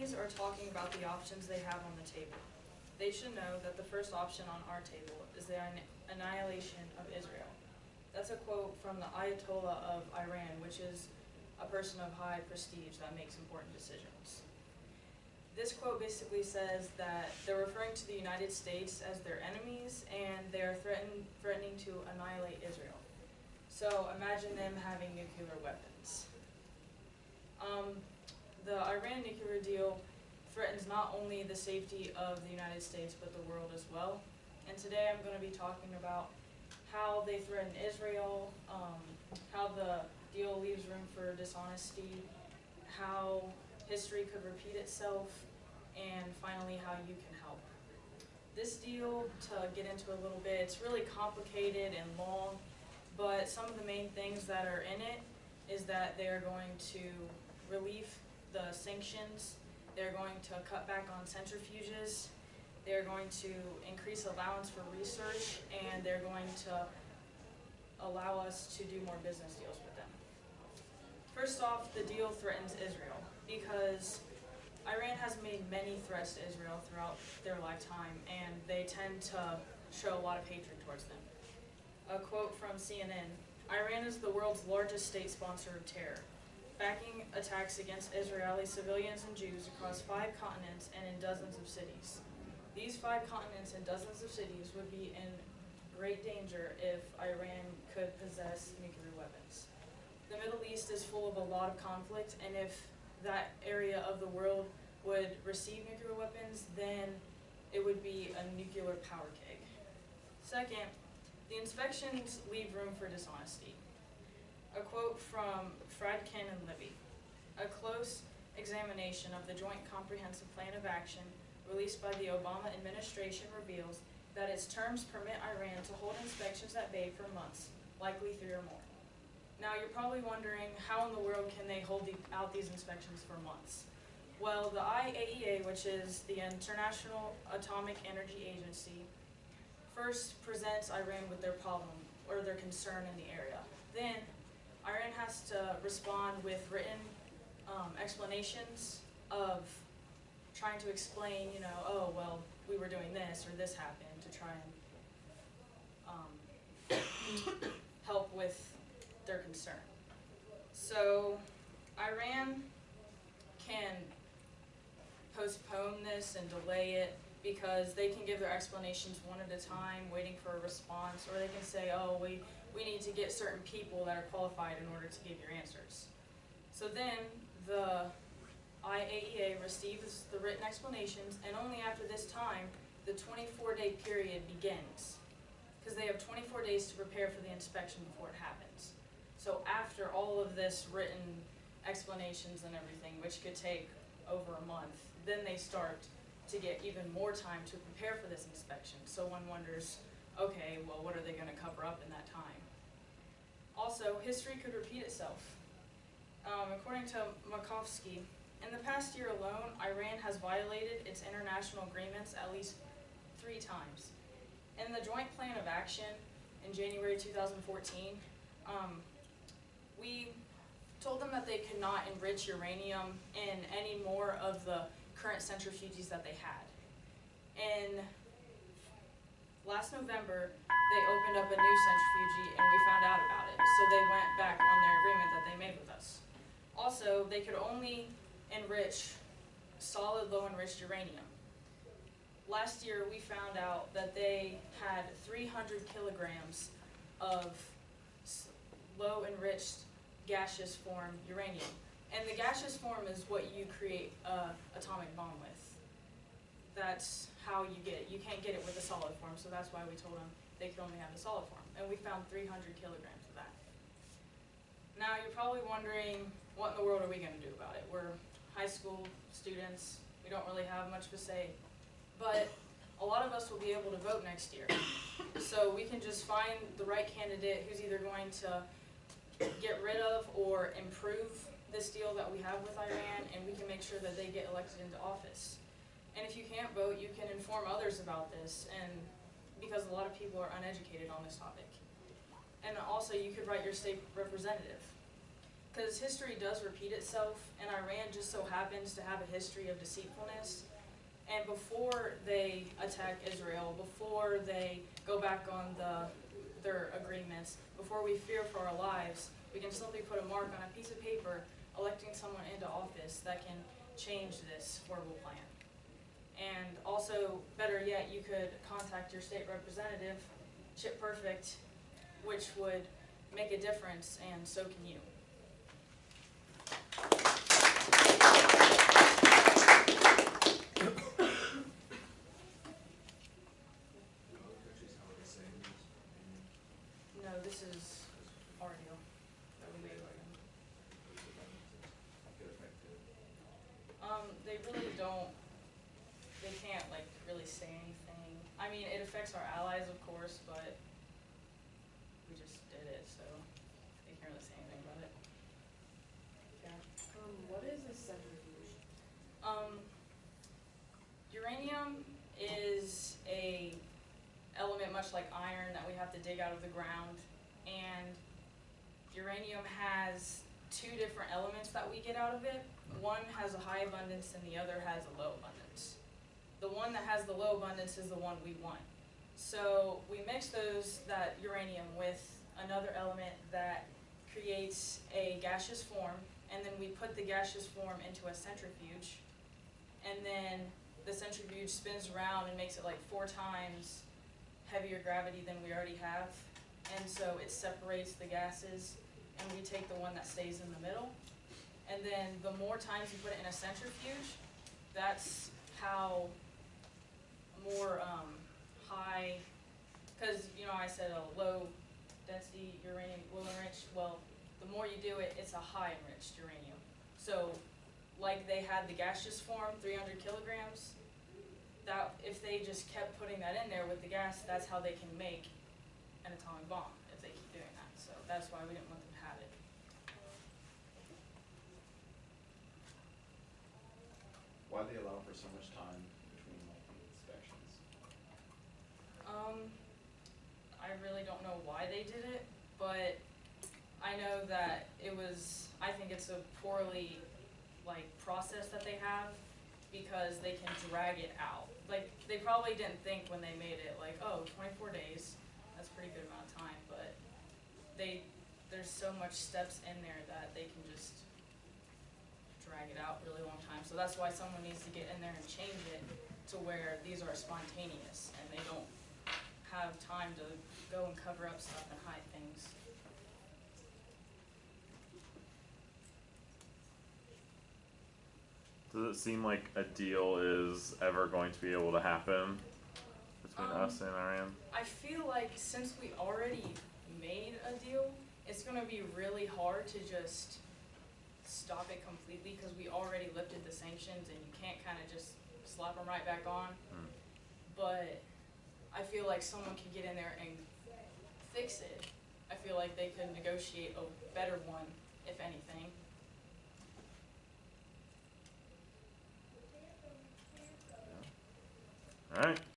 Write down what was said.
enemies are talking about the options they have on the table. They should know that the first option on our table is the annihilation of Israel. That's a quote from the Ayatollah of Iran, which is a person of high prestige that makes important decisions. This quote basically says that they're referring to the United States as their enemies, and they're threatening to annihilate Israel. So imagine them having nuclear weapons. The Iran nuclear deal threatens not only the safety of the United States, but the world as well. And today I'm going to be talking about how they threaten Israel, how the deal leaves room for dishonesty, how history could repeat itself, and finally how you can help. This deal, to get into a little bit, it's really complicated and long, but some of the main things that are in it is that they are going to relieve the sanctions, they're going to cut back on centrifuges, they're going to increase allowance for research, and they're going to allow us to do more business deals with them. First off, the deal threatens Israel because Iran has made many threats to Israel throughout their lifetime, and they tend to show a lot of hatred towards them. A quote from CNN, "Iran is the world's largest state sponsor of terror, backing attacks against Israeli civilians and Jews across 5 continents and in dozens of cities. These 5 continents and dozens of cities would be in great danger if Iran could possess nuclear weapons. The Middle East is full of a lot of conflict, and if that area of the world would receive nuclear weapons, then it would be a nuclear power keg." Second, the inspections leave room for dishonesty. A quote from Fradkin and Libby, "A close examination of the Joint Comprehensive Plan of Action released by the Obama administration reveals that its terms permit Iran to hold inspections at bay for months, likely 3 or more." Now you're probably wondering, how in the world can they hold out these inspections for months? Well, the IAEA, which is the International Atomic Energy Agency, first presents Iran with their problem or their concern in the area. Then Iran has to respond with written explanations of trying to explain, oh, well, we were doing this or this happened, to try and help with their concern. So Iran can postpone this and delay it because they can give their explanations one at a time, waiting for a response, or they can say, oh, we need to get certain people that are qualified in order to give your answers. So then the IAEA receives the written explanations, and only after this time, the 24-day period begins, because they have 24 days to prepare for the inspection before it happens. So after all of this written explanations and everything, which could take over a month, then they start to get even more time to prepare for this inspection. So one wonders, okay, well, what are they going to cover up in that time? Also, history could repeat itself. According to Makovsky, in the past year alone, Iran has violated its international agreements at least 3 times. In the Joint Plan of Action in January 2014, we told them that they could not enrich uranium in any more of the current centrifuges that they had. And last November, they opened up a new centrifuge and we found out about it. So they went back on their agreement that they made with us. Also, they could only enrich solid low-enriched uranium. Last year, we found out that they had 300 kilograms of low-enriched gaseous form uranium. And the gaseous form is what you create an atomic bomb with. That's how you get it. You can't get it with a solid form, so that's why we told them they could only have the solid form. And we found 300 kilograms of that. Now you're probably wondering, what in the world are we going to do about it? We're high school students. We don't really have much to say. But a lot of us will be able to vote next year. So we can just find the right candidate who's either going to get rid of or improve this deal that we have with Iran, and we can make sure that they get elected into office. And if you can't vote, you can inform others about this, and because a lot of people are uneducated on this topic. And also, you could write your state representative. because history does repeat itself, and Iran just so happens to have a history of deceitfulness. And before they attack Israel, before they go back on their agreements, before we fear for our lives, we can simply put a mark on a piece of paper, electing someone into office that can change this horrible plan. And also, better yet, you could contact your state representative, Chip Perfect, which would make a difference, and so can you. No, this is audio that we made with them. They really don't, they can't like really say anything. I mean, it affects our allies, of course, but we just did it, so they can't really say anything about it. Yeah. What is a centrifuge? Uranium is a element much like iron that we have to dig out of the ground, and uranium has two different elements that we get out of it. One has a high abundance and the other has a low abundance. The one that has the low abundance is the one we want. So we mix that uranium with another element that creates a gaseous form, and then we put the gaseous form into a centrifuge, and then the centrifuge spins around and makes it like 4 times heavier gravity than we already have, and so it separates the gases, and we take the one that stays in the middle. And then the more times you put it in a centrifuge, that's how more high, because you know I said a low density uranium will enrich, well, the more you do it, it's a high enriched uranium. So like they had the gaseous form, 300 kilograms, that if they just kept putting that in there with the gas, that's how they can make an atomic bomb, if they keep doing that. So that's why we didn't want them to have it. Why do they allow for so much time between like the inspections? I really don't know why they did it, but I know that I think it's a poorly process that they have, because they can drag it out. Like, they probably didn't think when they made it, like, oh, 24 days, that's a pretty good amount of time, but there's so much steps in there that they can just drag it out really long time. So that's why someone needs to get in there and change it to where these are spontaneous and they don't have time to go and cover up stuff and hide things. Does it seem like a deal is ever going to be able to happen between us and Iran? I feel like since we already made a deal, it's going to be really hard to just stop it completely, because we already lifted the sanctions and you can't kind of just slap them right back on. But I feel like someone could get in there and fix it. I feel like they could negotiate a better one, if anything. Alright.